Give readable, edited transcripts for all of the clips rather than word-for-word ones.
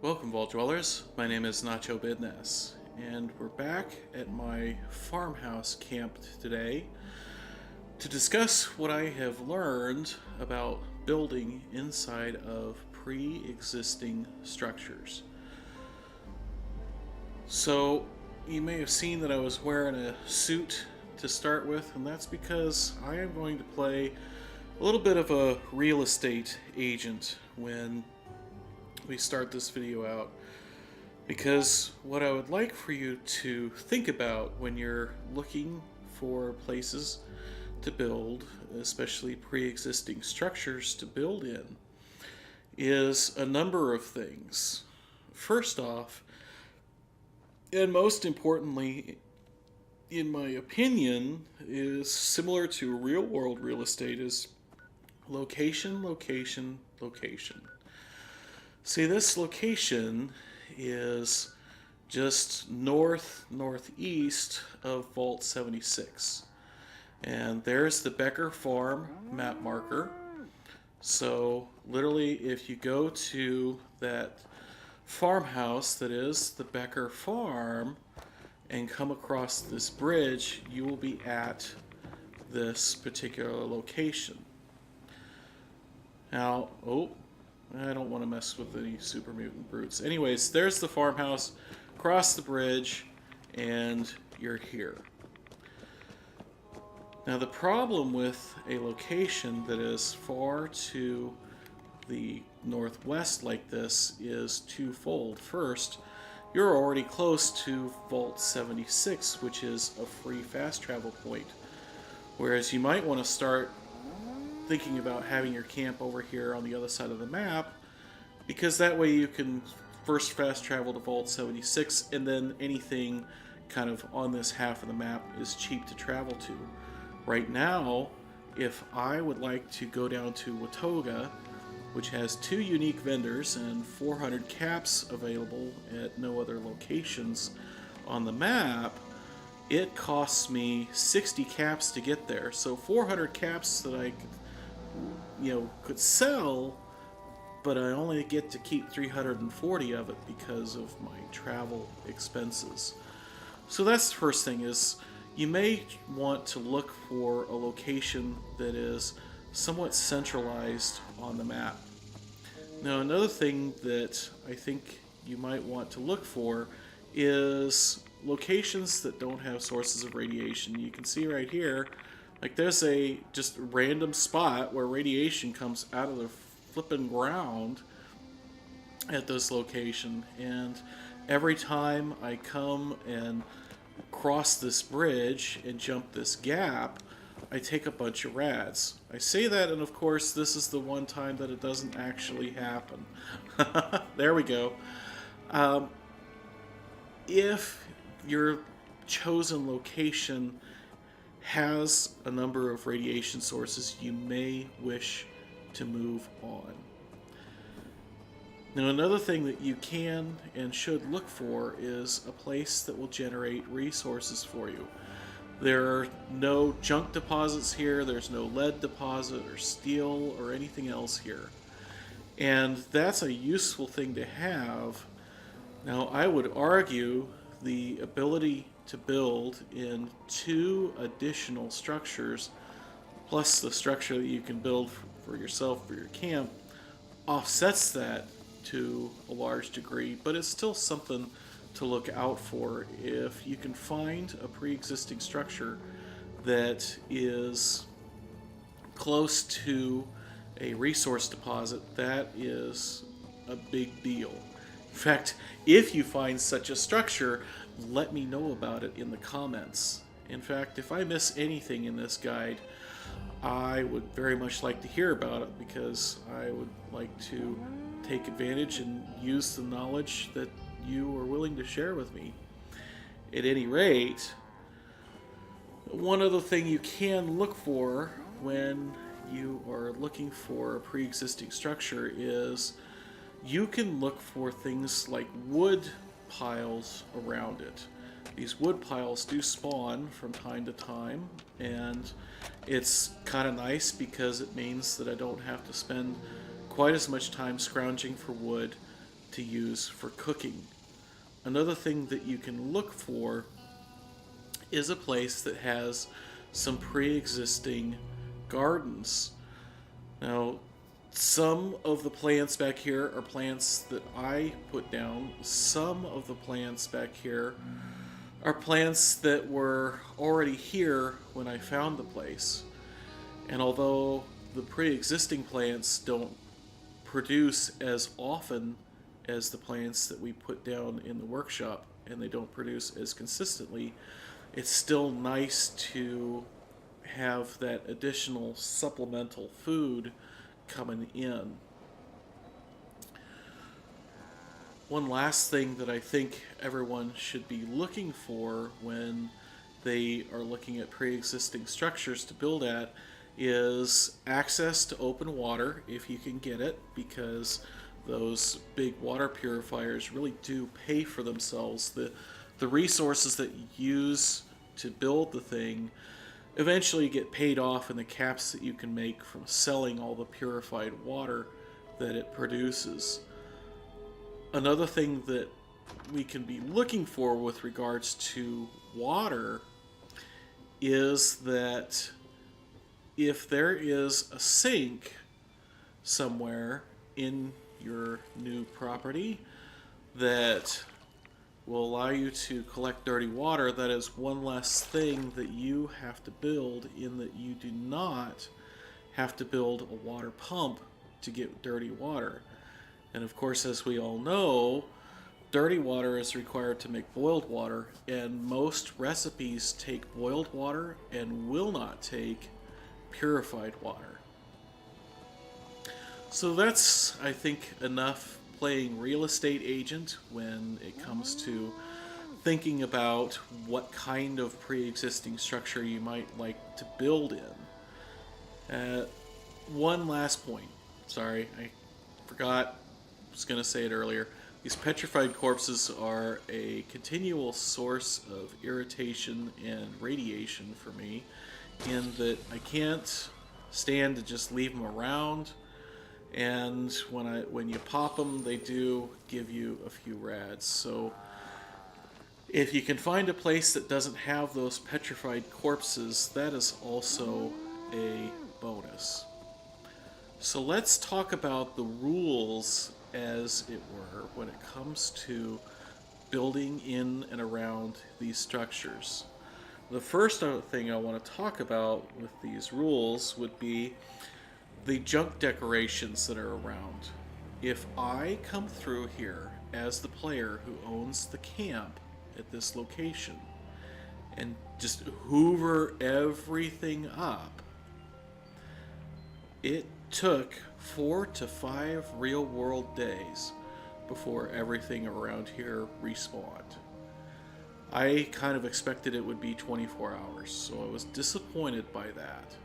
Welcome, Vault Dwellers. My name is Nacho Bidness, and we're back at my farmhouse camp today to discuss what I have learned about building inside of pre-existing structures. So, you may have seen that I was wearing a suit to start with, and that's because I am going to play a little bit of a real estate agent when we start this video out, because what I would like for you to think about when you're looking for places to build, especially pre-existing structures to build in, is a number of things. First off, and most importantly, in my opinion, is similar to real world real estate, is location, location, location. See, this location is just northeast of Vault 76. And there's the Becker Farm map marker. So, literally, if you go to that farmhouse that is the Becker Farm and come across this bridge, you will be at this particular location. Now, I don't want to mess with any super mutant brutes. Anyways, there's the farmhouse, cross the bridge, and you're here. Now, the problem with a location that is far to the northwest like this is twofold. First, you're already close to Vault 76, which is a free fast travel point. Whereas you might want to start thinking about having your camp over here on the other side of the map, because that way you can first fast travel to Vault 76, and then anything kind of on this half of the map is cheap to travel to. Right now, if I would like to go down to Watoga, which has 2 unique vendors and 400 caps available at no other locations on the map, it costs me 60 caps to get there. So 400 caps that I could sell, but I only get to keep 340 of it because of my travel expenses. So that's the first thing, is you may want to look for a location that is somewhat centralized on the map. Now, another thing that I think you might want to look for is locations that don't have sources of radiation. You can see right here, like, there's a just random spot where radiation comes out of the flipping ground at this location, and every time I come and cross this bridge and jump this gap, I take a bunch of rads. I say that, and of course this is the one time that it doesn't actually happen. There we go. If your chosen location has a number of radiation sources, you may wish to move on. Now, another thing that you can and should look for is a place that will generate resources for you. There are no junk deposits here, there's no lead deposit or steel or anything else here. And that's a useful thing to have. Now, I would argue the ability to build in 2 additional structures, plus the structure that you can build for yourself for your camp, offsets that to a large degree, but it's still something to look out for. If you can find a pre-existing structure that is close to a resource deposit, that is a big deal. In fact, if you find such a structure, let me know about it in the comments. In fact, if I miss anything in this guide, I would very much like to hear about it, because I would like to take advantage and use the knowledge that you are willing to share with me. At any rate, one other thing you can look for when you are looking for a pre-existing structure is you can look for things like wood piles around it. These wood piles do spawn from time to time, and it's kind of nice because it means that I don't have to spend quite as much time scrounging for wood to use for cooking. Another thing that you can look for is a place that has some pre-existing gardens. Now, some of the plants back here are plants that I put down. Some of the plants back here are plants that were already here when I found the place. And although the pre-existing plants don't produce as often as the plants that we put down in the workshop, and they don't produce as consistently, it's still nice to have that additional supplemental food coming in. One last thing that I think everyone should be looking for when they are looking at pre-existing structures to build at is access to open water if you can get it, because those big water purifiers really do pay for themselves. The resources that you use to build the thing eventually get paid off in the caps that you can make from selling all the purified water that it produces. Another thing that we can be looking for with regards to water is that if there is a sink somewhere in your new property that will allow you to collect dirty water, that is one less thing that you have to build, in that you do not have to build a water pump to get dirty water. And of course, as we all know, dirty water is required to make boiled water, and most recipes take boiled water and will not take purified water. So that's, I think, enough playing real estate agent when it comes to thinking about what kind of pre-existing structure you might like to build in. One last point. Sorry, I forgot. I was going to say it earlier. These petrified corpses are a continual source of irritation and radiation for me, in that I can't stand to just leave them around. And when you pop them, they do give you a few rads. So if you can find a place that doesn't have those petrified corpses, that is also a bonus. So let's talk about the rules, as it were, when it comes to building in and around these structures. The first thing I want to talk about with these rules would be the junk decorations that are around. If I come through here as the player who owns the camp at this location and just hoover everything up, it took 4 to 5 real world days before everything around here respawned. I kind of expected it would be 24 hours, so I was disappointed by that.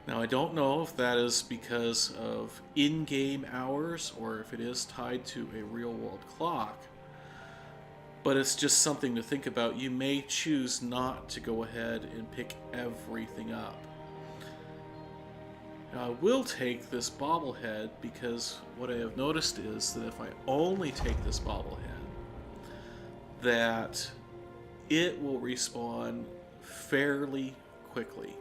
Now, I don't know if that is because of in-game hours or if it is tied to a real-world clock, but it's just something to think about. You may choose not to go ahead and pick everything up. Now, I will take this bobblehead because what I have noticed is that if I only take this bobblehead, that it will respawn fairly quickly.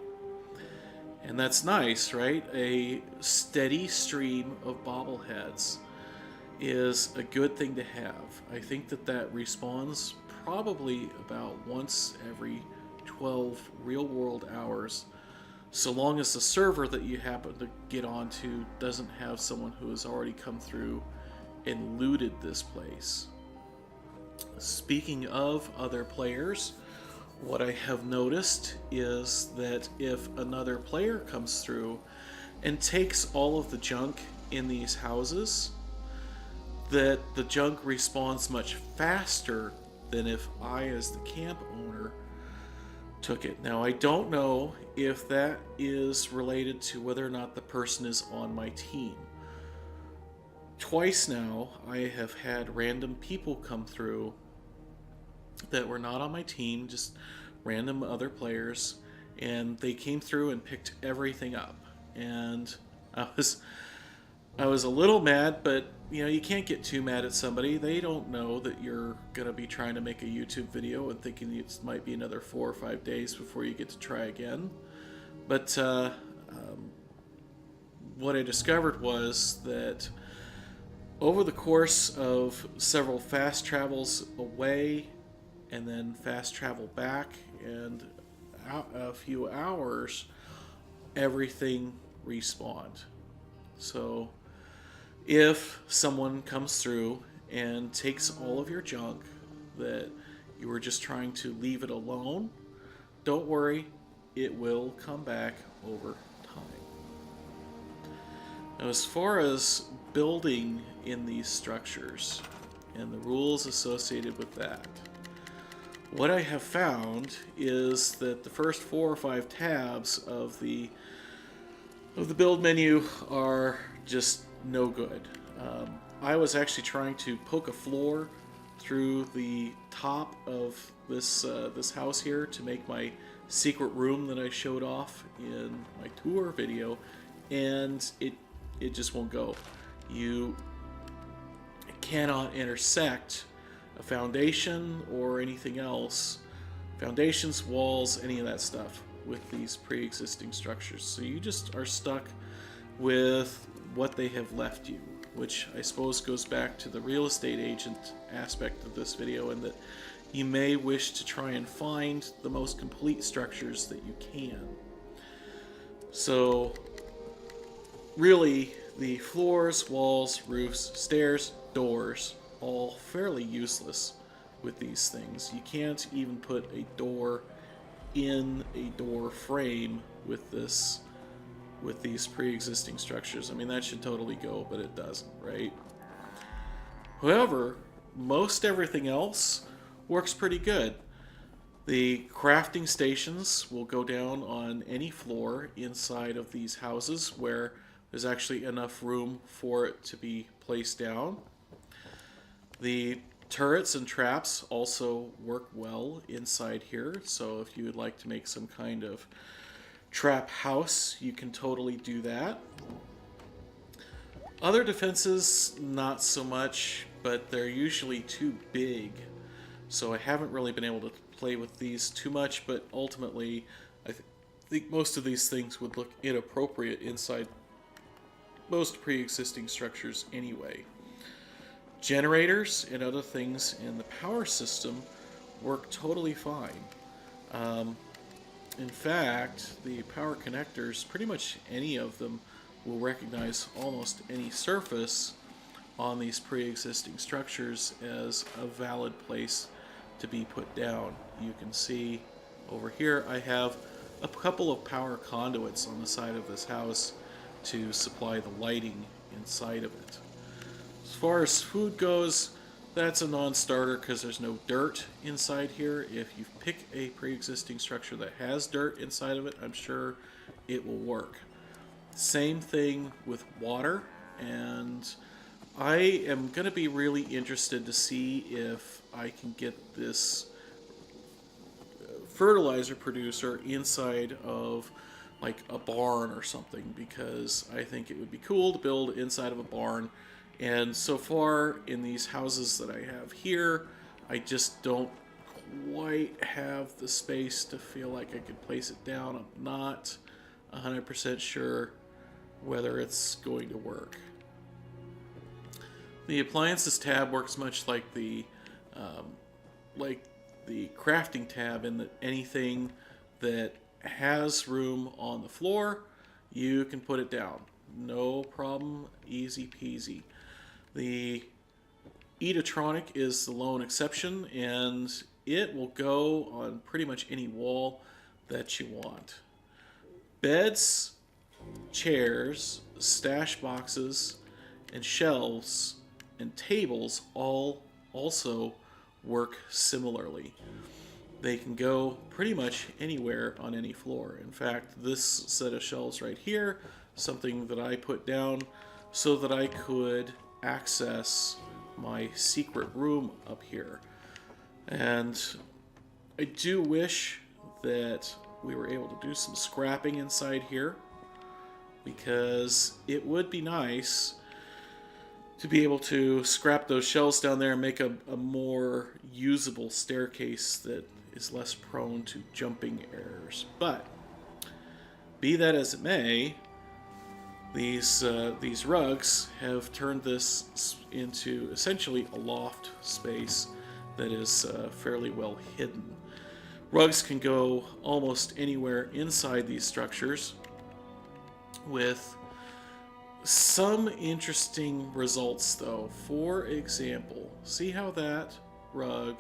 And that's nice, right? A steady stream of bobbleheads is a good thing to have. I think that respawns probably about once every 12 real-world hours, so long as the server that you happen to get onto doesn't have someone who has already come through and looted this place. Speaking of other players, what I have noticed is that if another player comes through and takes all of the junk in these houses, that the junk respawns much faster than if I, as the camp owner, took it. Now, I don't know if that is related to whether or not the person is on my team. Twice now, I have had random people come through that were not on my team, just random other players, and they came through and picked everything up. And I was I was a little mad, but you know, you can't get too mad at somebody. They don't know that you're gonna be trying to make a YouTube video and thinking it might be another 4 or 5 days before you get to try again. But what I discovered was that over the course of several fast travels away and then fast travel back and a few hours, everything respawned. So if someone comes through and takes all of your junk that you were just trying to leave it alone, don't worry, it will come back over time. Now, as far as building in these structures and the rules associated with that, what I have found is that the first 4 or 5 tabs of the build menu are just no good. I was actually trying to poke a floor through the top of this house here to make my secret room that I showed off in my tour video, and it just won't go. You cannot intersect a foundation or anything else, foundations, walls, any of that stuff, with these pre-existing structures. So you just are stuck with what they have left you, which I suppose goes back to the real estate agent aspect of this video, and that you may wish to try and find the most complete structures that you can. So really, the floors, walls, roofs, stairs, doors, all fairly useless with these things. You can't even put a door in a door frame with these pre-existing structures. I mean, that should totally go, but it doesn't, right? However, most everything else works pretty good. The crafting stations will go down on any floor inside of these houses where there's actually enough room for it to be placed down. The turrets and traps also work well inside here, so if you would like to make some kind of trap house, you can totally do that. Other defenses, not so much, but they're usually too big, so I haven't really been able to play with these too much, but ultimately I think most of these things would look inappropriate inside most pre-existing structures anyway. Generators and other things in the power system work totally fine. In fact, the power connectors, pretty much any of them, will recognize almost any surface on these pre-existing structures as a valid place to be put down. You can see over here I have a couple of power conduits on the side of this house to supply the lighting inside of it. As far as food goes, that's a non-starter because there's no dirt inside here. If you pick a pre-existing structure that has dirt inside of it, I'm sure it will work. Same thing with water, and I am going to be really interested to see if I can get this fertilizer producer inside of like a barn or something, because I think it would be cool to build inside of a barn. And so far in these houses that I have here, I just don't quite have the space to feel like I could place it down. I'm not 100% sure whether it's going to work. The appliances tab works much like the crafting tab, in that anything that has room on the floor, you can put it down. No problem, easy peasy. The Eatotronic is the lone exception, and it will go on pretty much any wall that you want. Beds, chairs, stash boxes, and shelves and tables all also work similarly. They can go pretty much anywhere on any floor. In fact, this set of shelves right here, something that I put down so that I could access my secret room up here. And I do wish that we were able to do some scrapping inside here, because it would be nice to be able to scrap those shelves down there and make a more usable staircase that is less prone to jumping errors. But be that as it may, these rugs have turned this into essentially a loft space that is fairly well hidden. Rugs can go almost anywhere inside these structures with some interesting results, though. For example, see how that rug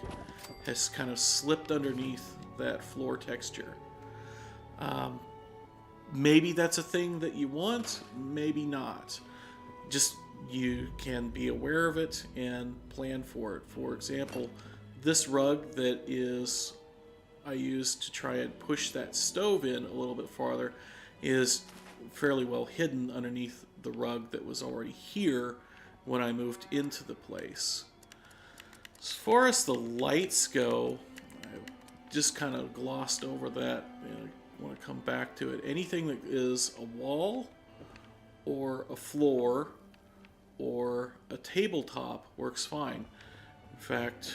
has kind of slipped underneath that floor texture. Maybe that's a thing that you want, maybe not. Just you can be aware of it and plan for it. For example, this rug that is I used to try and push that stove in a little bit farther is fairly well hidden underneath the rug that was already here when I moved into the place. As far as the lights go, I just kind of glossed over that. I want to come back to it. Anything that is a wall or a floor or a tabletop works fine. In fact,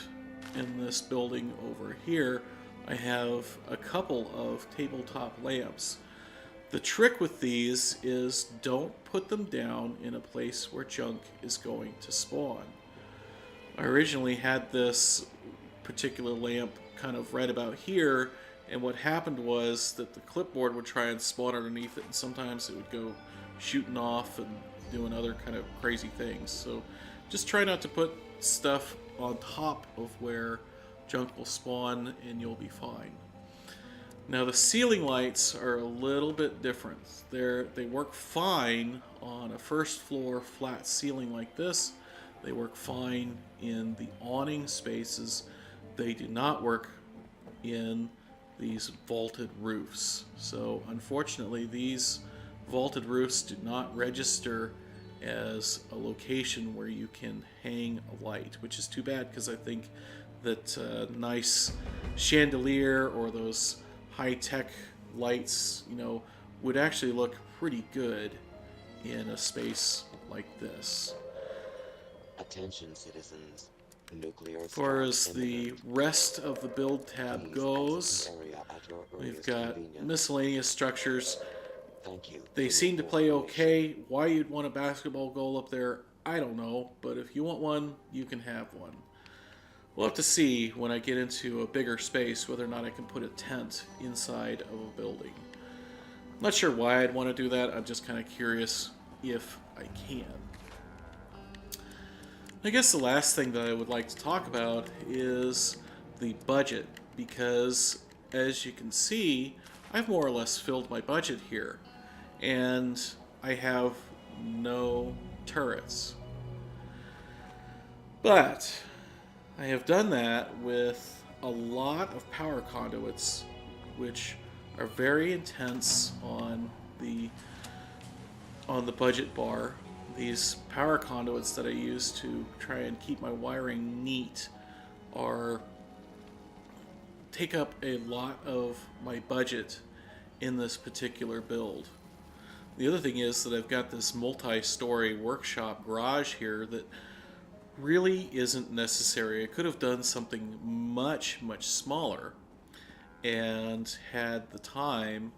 in this building over here, I have a couple of tabletop lamps. The trick with these is don't put them down in a place where junk is going to spawn. I originally had this particular lamp kind of right about here, and what happened was that the clipboard would try and spawn underneath it, and sometimes it would go shooting off and doing other kind of crazy things. So just try not to put stuff on top of where junk will spawn and you'll be fine. Now the ceiling lights are a little bit different. They work fine on a first floor flat ceiling like this. They work fine in the awning spaces. They do not work in these vaulted roofs. So unfortunately these vaulted roofs do not register as a location where you can hang a light, which is too bad because I think that nice chandelier or those high-tech lights, would actually look pretty good in a space like this. Attention, citizens. Nuclear as far as the rest of the build tab goes, we've got miscellaneous structures. They seem to play okay. Why you'd want a basketball goal up there, I don't know, but if you want one, you can have one. We'll have to see when I get into a bigger space whether or not I can put a tent inside of a building. I'm not sure why I'd want to do that. I'm just kind of curious if I can. I guess the last thing that I would like to talk about is the budget, because as you can see, I've more or less filled my budget here, and I have no turrets. But I have done that with a lot of power conduits, which are very intense on the budget bar. These power conduits that I use to try and keep my wiring neat take up a lot of my budget in this particular build. The other thing is that I've got this multi-story workshop garage here that really isn't necessary. I could have done something much, much smaller and had the time,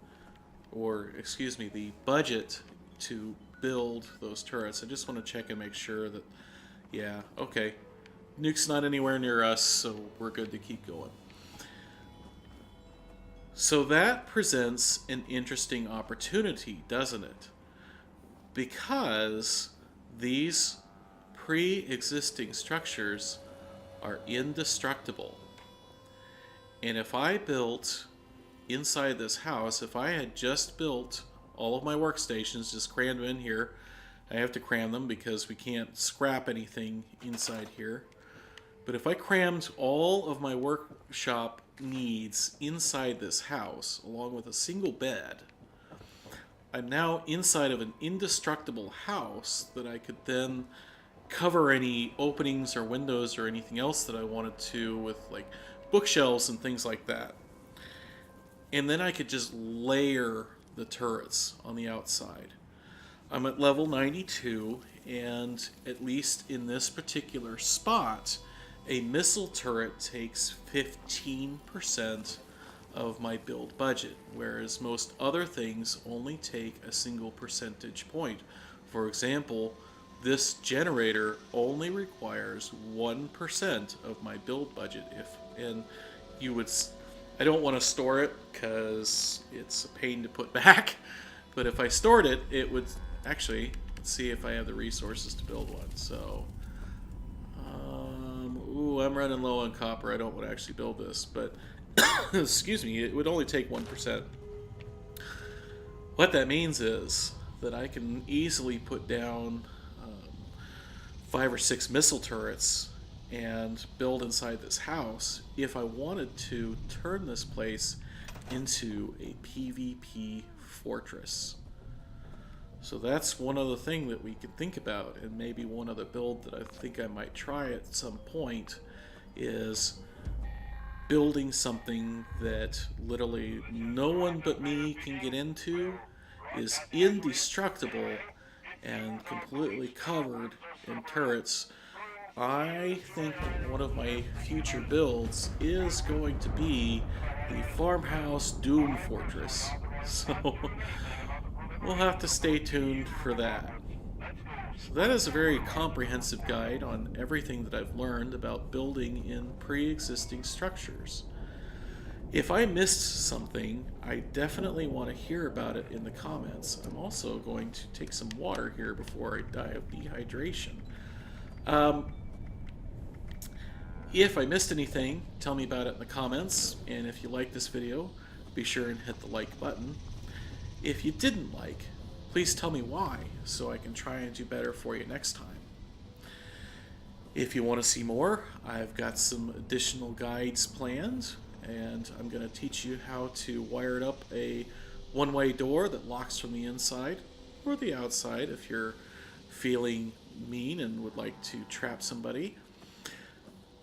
or excuse me, the budget to build those turrets. I just want to check and make sure that, yeah, okay, nuke's not anywhere near us, so we're good to keep going. So that presents an interesting opportunity, doesn't it? Because these pre-existing structures are indestructible. And if I built inside this house, if I had just built all of my workstations, just crammed them in here, I have to cram them because we can't scrap anything inside here. But if I crammed all of my workshop needs inside this house, along with a single bed, I'm now inside of an indestructible house that I could then cover any openings or windows or anything else that I wanted to with, like, bookshelves and things like that. And then I could just layer the turrets on the outside. I'm at level 92, and at least in this particular spot, a missile turret takes 15% of my build budget, whereas most other things only take a single percentage point. For example, this generator only requires 1% of my build budget. And you would, I don't want to store it because it's a pain to put back. But if I stored it, it would actually, let's see if I have the resources to build one. So, ooh, I'm running low on copper. I don't want to actually build this, but excuse me, it would only take 1%. What that means is that I can easily put down 5 or 6 missile turrets and build inside this house if I wanted to turn this place into a PvP fortress. So that's one other thing that we can think about, and maybe one other build that I think I might try at some point is building something that literally no one but me can get into, is indestructible, and completely covered in turrets. I think one of my future builds is going to be the Farmhouse Doom Fortress. So we'll have to stay tuned for that. So that is a very comprehensive guide on everything that I've learned about building in pre-existing structures. If I missed something, I definitely want to hear about it in the comments. I'm also going to take some water here before I die of dehydration. If I missed anything, tell me about it in the comments, and if you like this video, be sure and hit the like button. If you didn't like, please tell me why, so I can try and do better for you next time. If you want to see more, I've got some additional guides planned, and I'm going to teach you how to wire up a one-way door that locks from the inside or the outside if you're feeling mean and would like to trap somebody.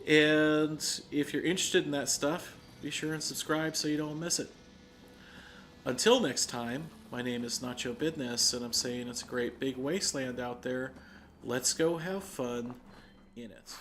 And if you're interested in that stuff, be sure and subscribe so you don't miss it. Until next time, my name is Nacho Bidness, and I'm saying it's a great big wasteland out there. Let's go have fun in it.